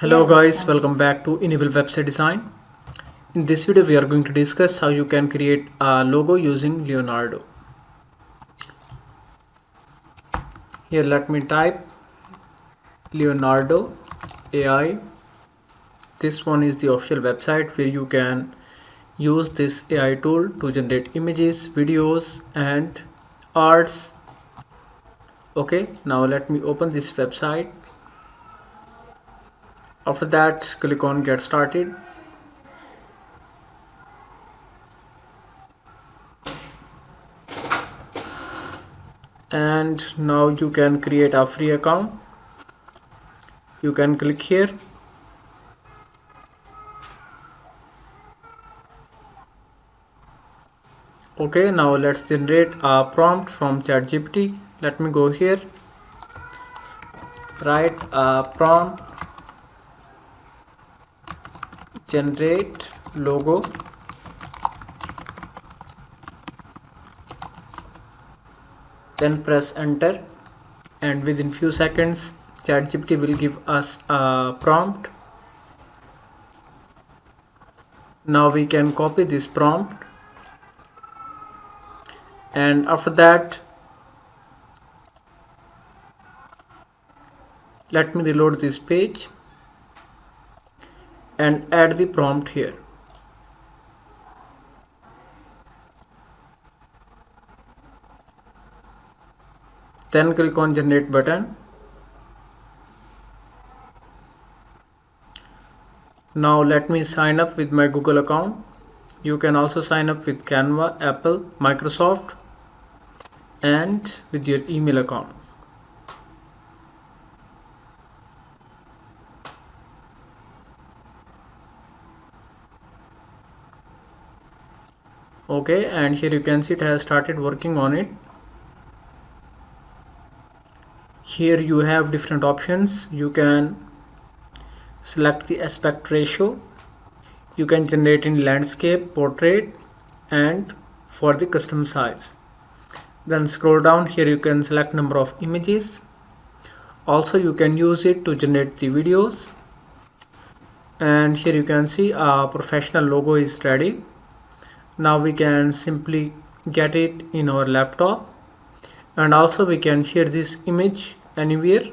Hello guys, welcome back to Enable Website Design. In this video we are going to discuss how you can create a logo using Leonardo. Here let me type Leonardo AI. This one is the official website where you can use this AI tool to generate images, videos and arts. Okay, now let me open this website. After that, click on Get Started. And now you can create a free account. You can click here. Okay, now let's generate a prompt from ChatGPT. Let me go here. Write a prompt. Generate logo. Then press enter. And within few seconds, ChatGPT will give us a prompt. Now we can copy this prompt. And after that, let me reload this page and add the prompt here. Then click on generate button. Now let me sign up with my Google account. You can also sign up with Canva, Apple, Microsoft and with your email account. Okay, and here you can see it has started working on it. Here you have different options. You can select the aspect ratio. You can generate in landscape, portrait and for the custom size. Then scroll down. Here you can select number of images. Also you can use it to generate the videos. And here you can see a professional logo is ready. Now we can simply get it in our laptop, and also we can share this image anywhere.